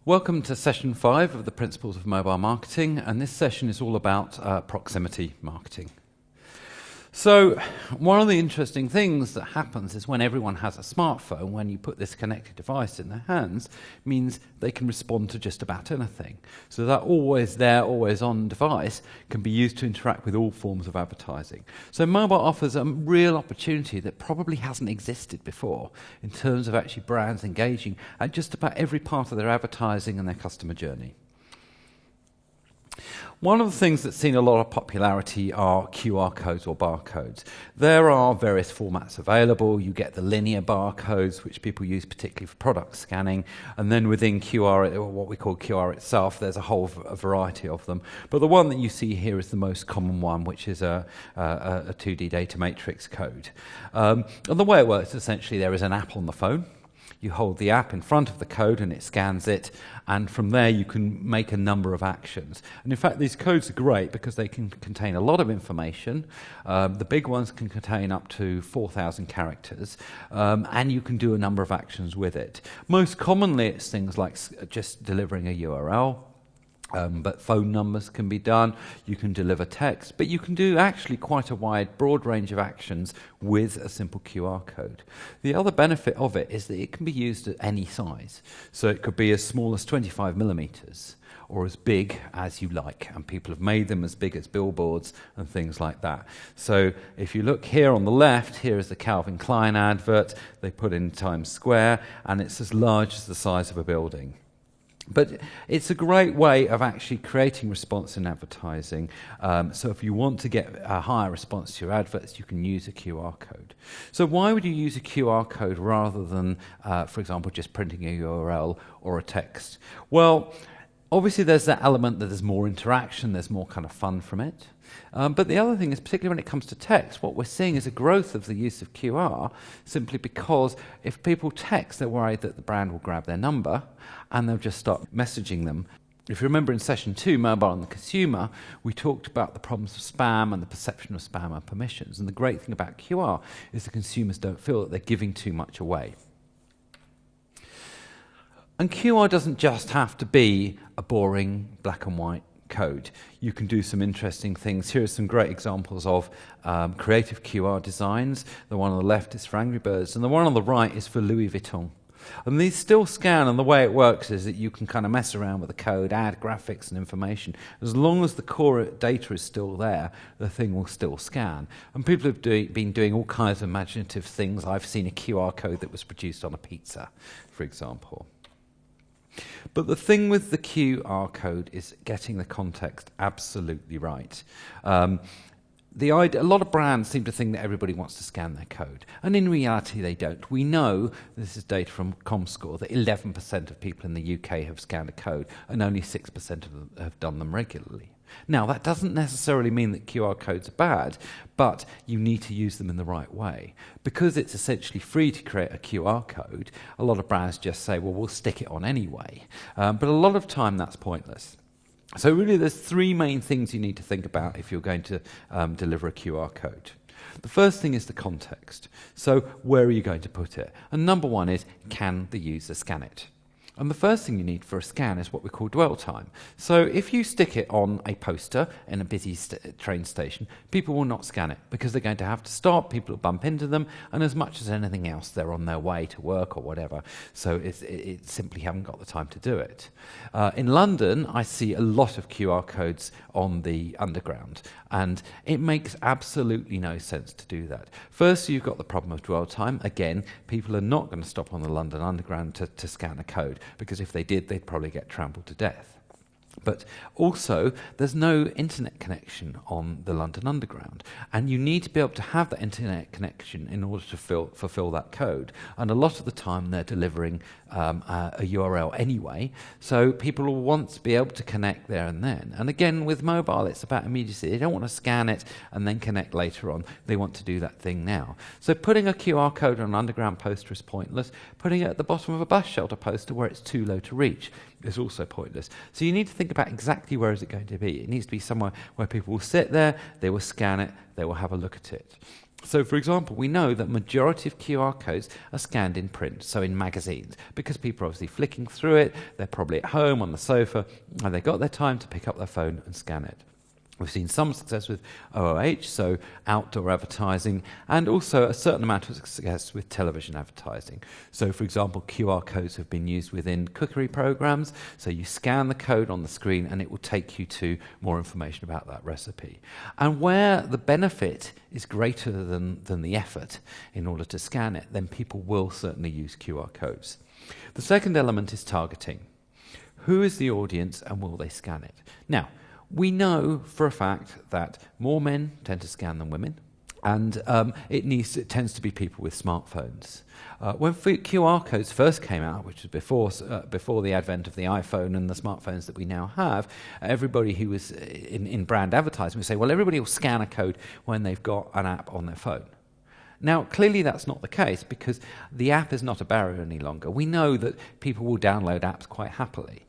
Welcome to session 5 of the Principles of Mobile Marketing, and this session is all about proximity marketing. So one of the interesting things that happens is when everyone has a smartphone, when you put this connected device in their hands, means they can respond to just about anything. So that always there, always on device can be used to interact with all forms of advertising. So mobile offers a real opportunity that probably hasn't existed before in terms of actually brands engaging at just about every part of their advertising and their customer journey. One of the things that's seen a lot of popularity are QR codes or barcodes. There are various formats available. You get the linear barcodes, which people use particularly for product scanning, and then within QR, or what we call QR itself, there's a whole variety of them. But the one that you see here is the most common one, which is a 2D data matrix code. And the way it works, essentially, there is an app on the phone. You hold the app in front of the code and it scans it, and from there you can make a number of actions. And in fact, these codes are great because they can contain a lot of information. The big ones can contain up to 4,000 characters, and you can do a number of actions with it. Most commonly, it's things like just delivering a URL. But phone numbers can be done, you can deliver text, but you can do actually quite a broad range of actions with a simple QR code. The other benefit of it is that it can be used at any size. So it could be as small as 25 millimeters or as big as you like, and people have made them as big as billboards and things like that. So if you look here on the left, here is the Calvin Klein advert they put in Times Square, and it's as large as the size of a building. But it's a great way of actually creating response in advertising. So if you want to get a higher response to your adverts, you can use a QR code. So why would you use a QR code rather than, for example, just printing a URL or a text? Well, obviously there's that element that there's more interaction, there's more kind of fun from it. But the other thing is, particularly when it comes to text, what we're seeing is a growth of the use of QR, simply because if people text, they're worried that the brand will grab their number and they'll just start messaging them. If you remember in session 2, Mobile and the Consumer, we talked about the problems of spam and the perception of spam and permissions. And the great thing about QR is the consumers don't feel that they're giving too much away. And QR doesn't just have to be a boring black and white code. You can do some interesting things. Here are some great examples of creative QR designs. The one on the left is for Angry Birds, and the one on the right is for Louis Vuitton. And these still scan, and the way it works is that you can kind of mess around with the code, add graphics and information. As long as the core data is still there, the thing will still scan. And people have been doing all kinds of imaginative things. I've seen a QR code that was produced on a pizza, for example. But the thing with the QR code is getting the context absolutely right. A lot of brands seem to think that everybody wants to scan their code, and in reality they don't. We know, this is data from Comscore, that 11% of people in the UK have scanned a code, and only 6% of them have done them regularly. Now, that doesn't necessarily mean that QR codes are bad, but you need to use them in the right way. Because it's essentially free to create a QR code, a lot of brands just say, well, we'll stick it on anyway. But a lot of time that's pointless. So really there's 3 main things you need to think about if you're going to deliver a QR code. The first thing is the context. So where are you going to put it? And number 1 is, can the user scan it? And the first thing you need for a scan is what we call dwell time. So if you stick it on a poster in a busy train station, people will not scan it because they're going to have to stop, people will bump into them, and as much as anything else, they're on their way to work or whatever. So it simply haven't got the time to do it. In London, I see a lot of QR codes on the Underground, and it makes absolutely no sense to do that. First, you've got the problem of dwell time. Again, people are not going to stop on the London Underground to scan a code, because if they did, they'd probably get trampled to death. But also, there's no internet connection on the London Underground, and you need to be able to have that internet connection in order to fulfill that code. And a lot of the time, they're delivering a URL anyway, so people will want to be able to connect there and then. And again, with mobile, it's about immediacy. They don't want to scan it and then connect later on. They want to do that thing now. So putting a QR code on an Underground poster is pointless. Putting it at the bottom of a bus shelter poster where it's too low to reach is also pointless. So you need to think about exactly where is it going to be. It needs to be somewhere where people will sit there, they will scan it, they will have a look at it. So, for example, we know that majority of QR codes are scanned in print, so in magazines, because people are obviously flicking through it, they're probably at home on the sofa, and they've got their time to pick up their phone and scan it. We've seen some success with OOH, so outdoor advertising, and also a certain amount of success with television advertising. So, for example, QR codes have been used within cookery programs, so you scan the code on the screen and it will take you to more information about that recipe. And where the benefit is greater than the effort in order to scan it, then people will certainly use QR codes. The second element is targeting. Who is the audience and will they scan it? Now, we know for a fact that more men tend to scan than women, and it tends to be people with smartphones. When QR codes first came out, which was before the advent of the iPhone and the smartphones that we now have, everybody who was in brand advertising would say, well, everybody will scan a code when they've got an app on their phone. Now, clearly that's not the case, because the app is not a barrier any longer. We know that people will download apps quite happily.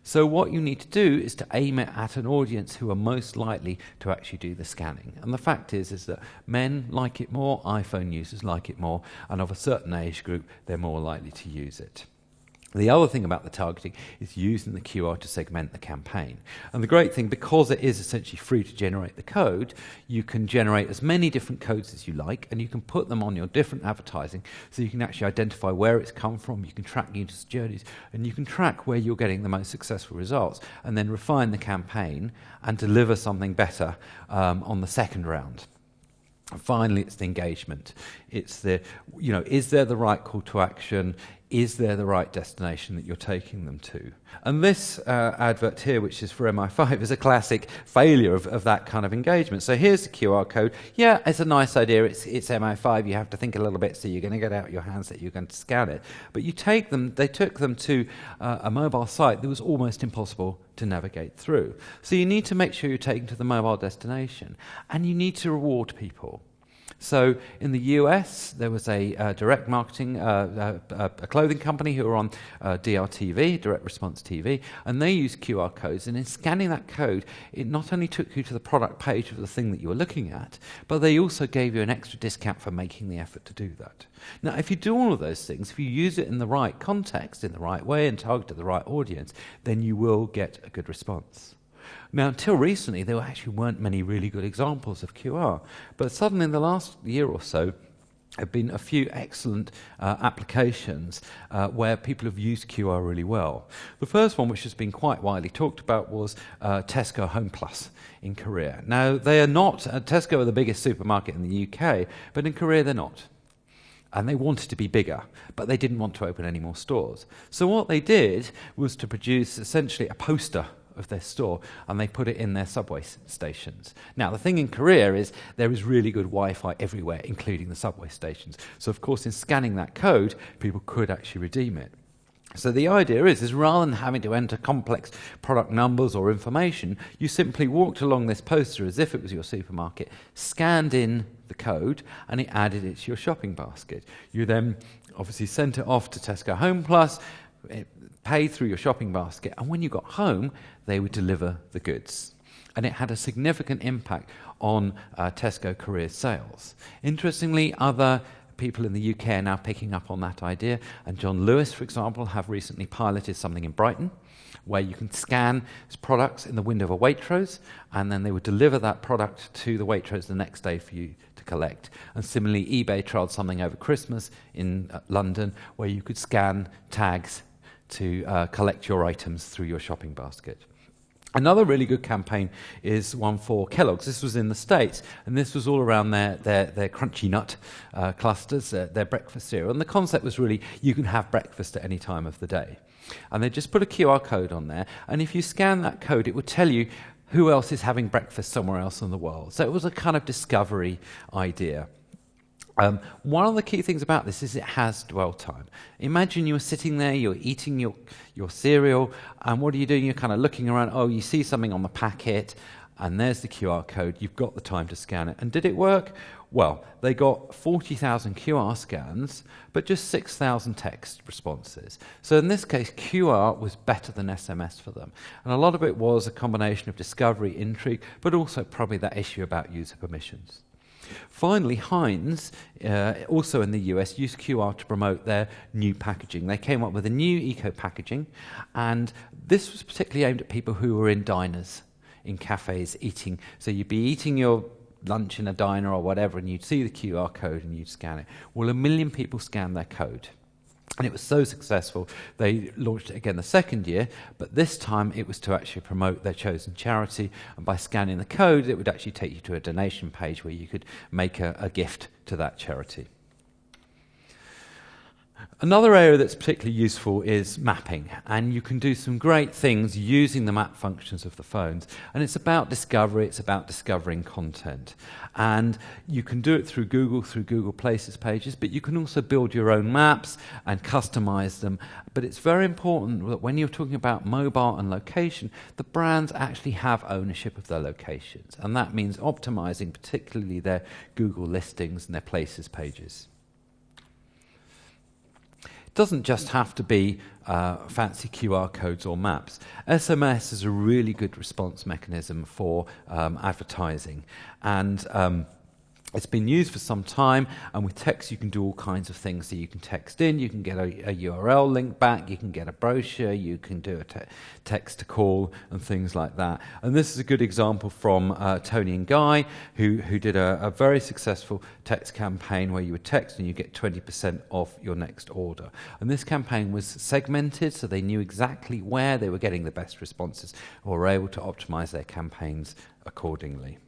So what you need to do is to aim it at an audience who are most likely to actually do the scanning. And the fact is that men like it more, iPhone users like it more, and of a certain age group, they're more likely to use it. The other thing about the targeting is using the QR to segment the campaign. And the great thing, because it is essentially free to generate the code, you can generate as many different codes as you like, and you can put them on your different advertising, so you can actually identify where it's come from, you can track users' journeys, and you can track where you're getting the most successful results, and then refine the campaign and deliver something better on the second round. And finally, it's the engagement. It's the, is there the right call to action? Is there the right destination that you're taking them to? And this advert here, which is for MI5, is a classic failure of that kind of engagement. So here's the QR code. Yeah, it's a nice idea. It's MI5. You have to think a little bit, so you're going to get out your handset, you're going to scan it. But they took them to a mobile site that was almost impossible to navigate through. So you need to make sure you're taken to the mobile destination, and you need to reward people. So in the US, there was a direct marketing, a clothing company who were on DRTV, Direct Response TV, and they used QR codes. And in scanning that code, it not only took you to the product page of the thing that you were looking at, but they also gave you an extra discount for making the effort to do that. Now, if you do all of those things, if you use it in the right context, in the right way, and target the right audience, then you will get a good response. Now, until recently, there actually weren't many really good examples of QR, but suddenly in the last year or so, there have been a few excellent applications where people have used QR really well. The first one, which has been quite widely talked about, was Tesco Home Plus in Korea. Now, they are not, Tesco are the biggest supermarket in the UK, but in Korea they're not. And they wanted to be bigger, but they didn't want to open any more stores. So what they did was to produce essentially a poster of their store, and they put it in their subway stations. Now, the thing in Korea is there is really good Wi-Fi everywhere, including the subway stations. So, of course, in scanning that code, people could actually redeem it. So the idea is rather than having to enter complex product numbers or information, you simply walked along this poster as if it was your supermarket, scanned in the code, and it added it to your shopping basket. You then obviously sent it off to Tesco Home Plus, paid through your shopping basket, and when you got home, they would deliver the goods. And it had a significant impact on Tesco Korea's sales. Interestingly, other people in the UK are now picking up on that idea, and John Lewis, for example, have recently piloted something in Brighton where you can scan products in the window of a Waitrose, and then they would deliver that product to the Waitrose the next day for you to collect. And similarly, eBay trialled something over Christmas in London where you could scan tags to collect your items through your shopping basket. Another really good campaign is one for Kellogg's. This was in the States, and this was all around their crunchy nut clusters, their breakfast cereal. And the concept was really, you can have breakfast at any time of the day. And they just put a QR code on there, and if you scan that code, it would tell you who else is having breakfast somewhere else in the world. So it was a kind of discovery idea. One of the key things about this is it has dwell time. Imagine you're sitting there, you're eating your cereal, and what are you doing? You're kind of looking around, you see something on the packet, and there's the QR code. You've got the time to scan it. And did it work? Well, they got 40,000 QR scans, but just 6,000 text responses. So in this case, QR was better than SMS for them. And a lot of it was a combination of discovery, intrigue, but also probably that issue about user permissions. Finally, Heinz, also in the US, used QR to promote their new packaging. They came up with a new eco-packaging, and this was particularly aimed at people who were in diners, in cafes, eating. So you'd be eating your lunch in a diner or whatever, and you'd see the QR code and you'd scan it. Well, 1 million people scanned their code. And it was so successful, they launched it again the second year, but this time it was to actually promote their chosen charity, and by scanning the code, it would actually take you to a donation page where you could make a gift to that charity. Another area that's particularly useful is mapping, and you can do some great things using the map functions of the phones. And it's about discovery, it's about discovering content. And you can do it through Google Places pages, but you can also build your own maps and customize them. But it's very important that when you're talking about mobile and location, the brands actually have ownership of their locations. And that means optimizing particularly their Google listings and their Places pages. Doesn't just have to be fancy QR codes or maps. SMS is a really good response mechanism for advertising, and it's been used for some time, and with text you can do all kinds of things. So you can text in, you can get a URL link back, you can get a brochure, you can do a text to call and things like that. And this is a good example from Tony and Guy, who did a very successful text campaign where you would text and you get 20% off your next order. And this campaign was segmented, so they knew exactly where they were getting the best responses and were able to optimize their campaigns accordingly.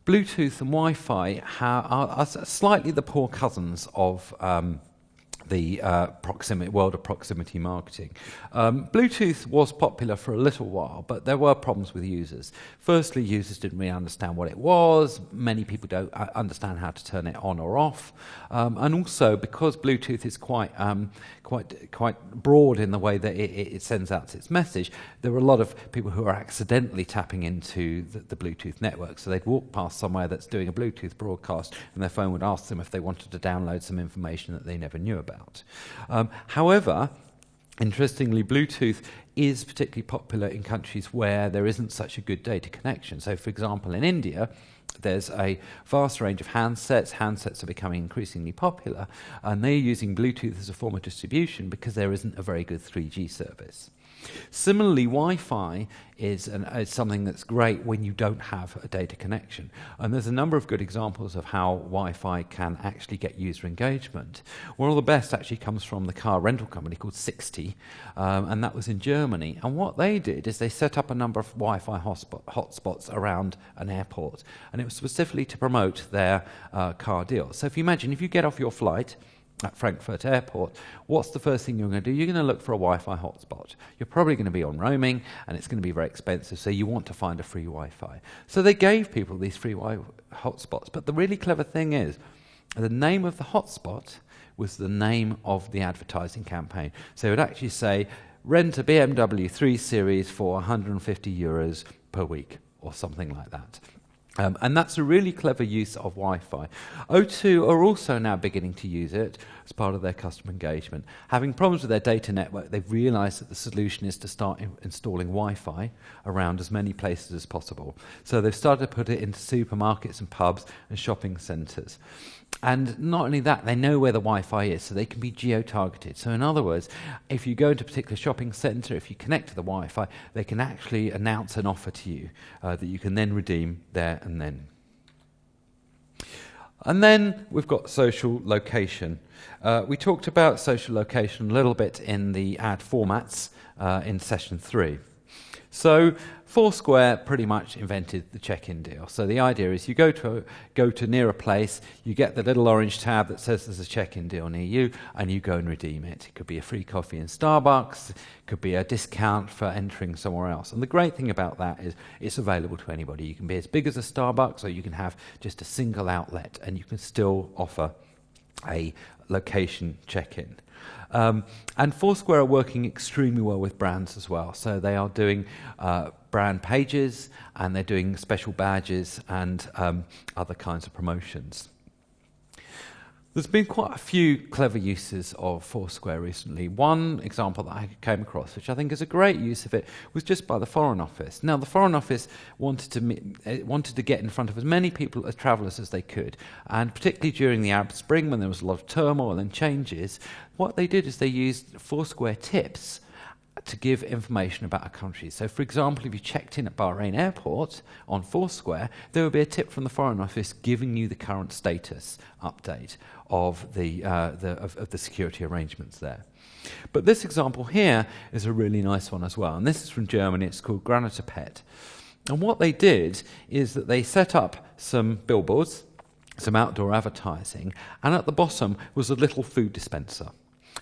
Bluetooth and Wi-Fi are slightly the poor cousins of the world of proximity marketing. Bluetooth was popular for a little while, but there were problems with users. Firstly, users didn't really understand what it was. Many people don't understand how to turn it on or off. And also, because Bluetooth is quite broad in the way that it sends out its message, there were a lot of people who are accidentally tapping into the Bluetooth network. So they'd walk past somewhere that's doing a Bluetooth broadcast, and their phone would ask them if they wanted to download some information that they never knew about. However, interestingly, Bluetooth is particularly popular in countries where there isn't such a good data connection. So, for example, in India, there's a vast range of handsets. Handsets are becoming increasingly popular, and they're using Bluetooth as a form of distribution because there isn't a very good 3G service. Similarly, Wi-Fi is something that's great when you don't have a data connection. And there's a number of good examples of how Wi-Fi can actually get user engagement. One of the best actually comes from the car rental company called 60, and that was in Germany. And what they did is they set up a number of Wi-Fi hotspots around an airport, and it was specifically to promote their car deals. So if you imagine, if you get off your flight at Frankfurt Airport, what's the first thing you're going to do? You're going to look for a Wi-Fi hotspot. You're probably going to be on roaming, and it's going to be very expensive, so you want to find a free Wi-Fi. So they gave people these free hotspots, but the really clever thing is, the name of the hotspot was the name of the advertising campaign. So it would actually say, rent a BMW 3 Series for €150 per week, or something like that. And that's a really clever use of Wi-Fi. O2 are also now beginning to use it as part of their customer engagement. Having problems with their data network, they've realized that the solution is to start installing Wi-Fi around as many places as possible. So they've started to put it into supermarkets and pubs and shopping centres. And not only that, they know where the Wi-Fi is, so they can be geo-targeted. So in other words, if you go into a particular shopping centre, if you connect to the Wi-Fi, they can actually announce an offer to you that you can then redeem there and then. And then we've got social location. We talked about social location a little bit in the ad formats in session 3. So Foursquare pretty much invented the check-in deal. So the idea is you go to near a place, you get the little orange tab that says there's a check-in deal near you, and you go and redeem it. It could be a free coffee in Starbucks, it could be a discount for entering somewhere else. And the great thing about that is it's available to anybody. You can be as big as a Starbucks, or you can have just a single outlet, and you can still offer a location check-in. And Foursquare are working extremely well with brands as well. So they are doing brand pages, and they're doing special badges and other kinds of promotions. There's been quite a few clever uses of Foursquare recently. One example that I came across, which I think is a great use of it, was just by the Foreign Office. Now, the Foreign Office wanted to get in front of as many people as travellers as they could, and particularly during the Arab Spring, when there was a lot of turmoil and changes, what they did is they used Foursquare tips to give information about a country. So, for example, if you checked in at Bahrain Airport on Foursquare, there would be a tip from the Foreign Office giving you the current status update of the security arrangements there. But this example here is a really nice one as well, and this is from Germany. It's called Granite Pet. And what they did is that they set up some billboards, some outdoor advertising, and at the bottom was a little food dispenser.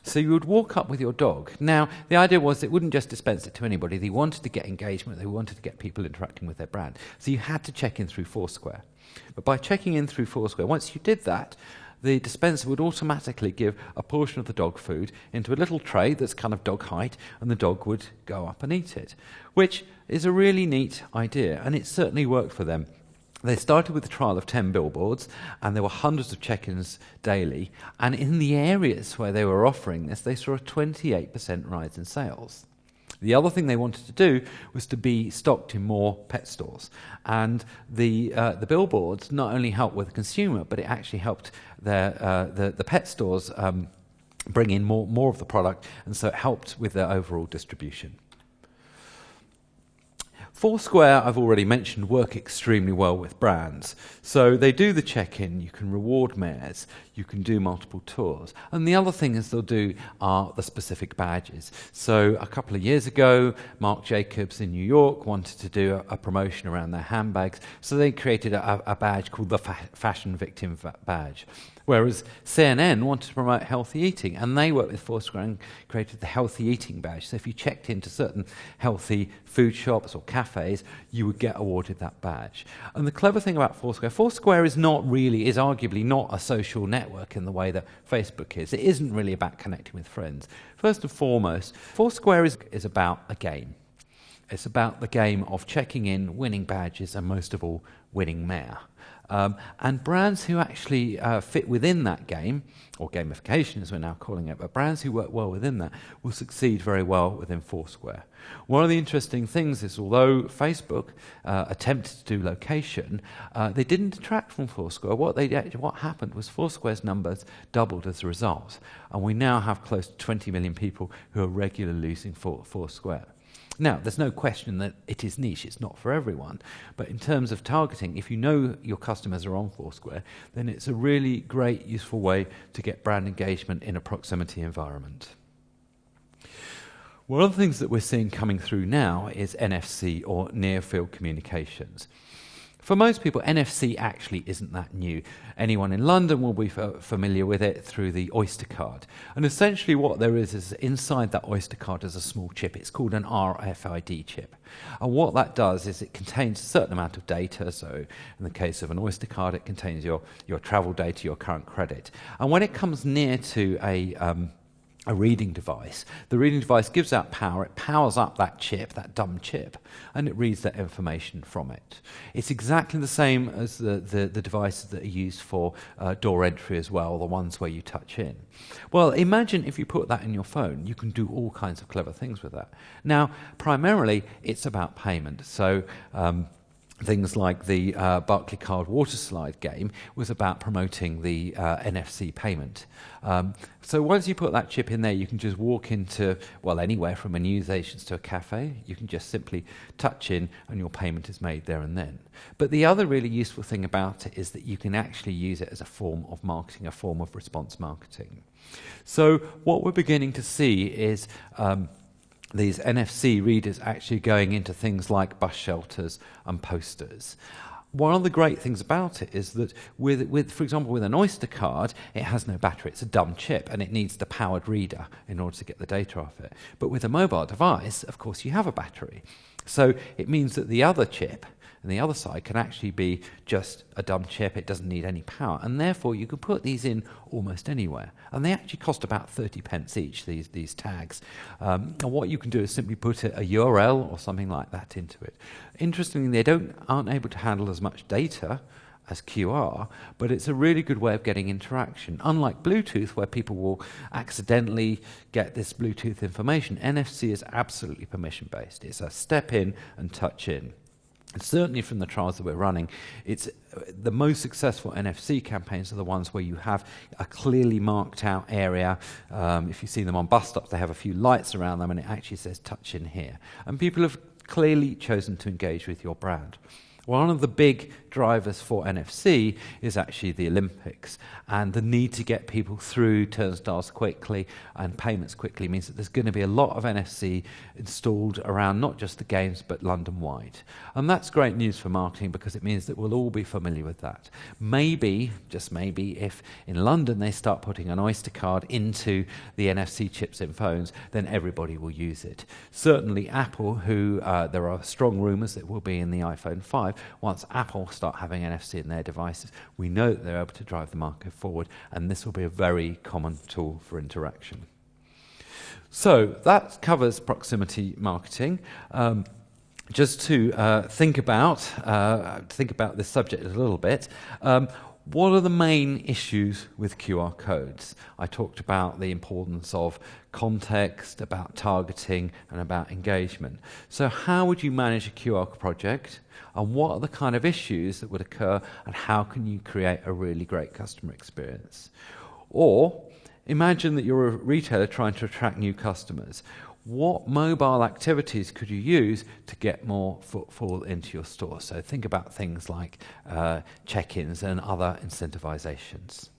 So you would walk up with your dog. Now, the idea was it wouldn't just dispense it to anybody. They wanted to get engagement. They wanted to get people interacting with their brand. So you had to check in through Foursquare. But by checking in through Foursquare, once you did that, the dispenser would automatically give a portion of the dog food into a little tray that's kind of dog height, and the dog would go up and eat it, which is a really neat idea, and it certainly worked for them. They started with a trial of 10 billboards, and there were hundreds of check-ins daily. And in the areas where they were offering this, they saw a 28% rise in sales. The other thing they wanted to do was to be stocked in more pet stores. And the billboards not only helped with the consumer, but it actually helped the pet stores bring in more of the product, and so it helped with their overall distribution. Foursquare, I've already mentioned, work extremely well with brands. So they do the check-in, you can reward mares, you can do multiple tours. And the other thing is they'll do are the specific badges. So a couple of years ago, Marc Jacobs in New York wanted to do a promotion around their handbags, so they created a badge called the Fashion Victim Badge. Whereas CNN wanted to promote healthy eating, and they worked with Foursquare and created the Healthy Eating Badge. So if you checked into certain healthy food shops or cafes, you would get awarded that badge. And the clever thing about Foursquare is arguably not a social network in the way that Facebook is. It isn't really about connecting with friends. First and foremost, Foursquare is about a game. It's about the game of checking in, winning badges, and most of all, winning mare. And brands who actually fit within that game, or gamification as we're now calling it, but brands who work well within that will succeed very well within Foursquare. One of the interesting things is, although Facebook attempted to do location, they didn't detract from Foursquare. What happened was Foursquare's numbers doubled as a result, and we now have close to 20 million people who are regularly using Foursquare. Now, there's no question that it is niche, it's not for everyone, but in terms of targeting, if you know your customers are on Foursquare, then it's a really great, useful way to get brand engagement in a proximity environment. One of the things that we're seeing coming through now is NFC, or near-field communications. For most people, NFC actually isn't that new. Anyone in London will be familiar with it through the Oyster card. And essentially what there is inside that Oyster card is a small chip. It's called an RFID chip. And what that does is it contains a certain amount of data. So in the case of an Oyster card, it contains your travel data, your current credit. And when it comes near to a reading device, the reading device gives out power, it powers up that chip, that dumb chip, and it reads that information from it. It's exactly the same as the devices that are used for door entry as well, the ones where you touch in. Well, imagine if you put that in your phone, you can do all kinds of clever things with that. Now, primarily, it's about payment. So, things like the Barclaycard water slide game was about promoting the NFC payment. So once you put that chip in there, you can just walk into, well, anywhere from a newsagent's to a cafe. You can just simply touch in and your payment is made there and then. But the other really useful thing about it is that you can actually use it as a form of marketing, a form of response marketing. So what we're beginning to see is these NFC readers actually going into things like bus shelters and posters. One of the great things about it is that for example, with an Oyster card, it has no battery. It's a dumb chip, and it needs the powered reader in order to get the data off it. But with a mobile device, of course, you have a battery. So it means that the other chip and the other side can actually be just a dumb chip. It doesn't need any power, and therefore you can put these in almost anywhere. And they actually cost about 30 pence each, these tags. And what you can do is simply put a URL or something like that into it. Interestingly, they aren't able to handle as much data as QR, but it's a really good way of getting interaction. Unlike Bluetooth, where people will accidentally get this Bluetooth information, NFC is absolutely permission-based. It's a step in and touch in. And certainly from the trials that we're running, it's the most successful NFC campaigns are the ones where you have a clearly marked out area. If you see them on bus stops, they have a few lights around them and it actually says touch in here. And people have clearly chosen to engage with your brand. One of the big drivers for NFC is actually the Olympics, and the need to get people through turnstiles quickly and payments quickly means that there's going to be a lot of NFC installed around not just the games but London-wide. And that's great news for marketing because it means that we'll all be familiar with that. Maybe, just maybe, if in London they start putting an Oyster card into the NFC chips in phones, then everybody will use it. Certainly Apple, who there are strong rumours that will be in the iPhone 5, once Apple start having NFC in their devices, we know that they're able to drive the market forward, and this will be a very common tool for interaction. So that covers proximity marketing. Just to think about this subject a little bit, what are the main issues with QR codes? I talked about the importance of context, about targeting, and about engagement. So how would you manage a QR project, and what are the kind of issues that would occur, and how can you create a really great customer experience? Or imagine that you're a retailer trying to attract new customers. What mobile activities could you use to get more footfall into your store? So think about things like check-ins and other incentivizations.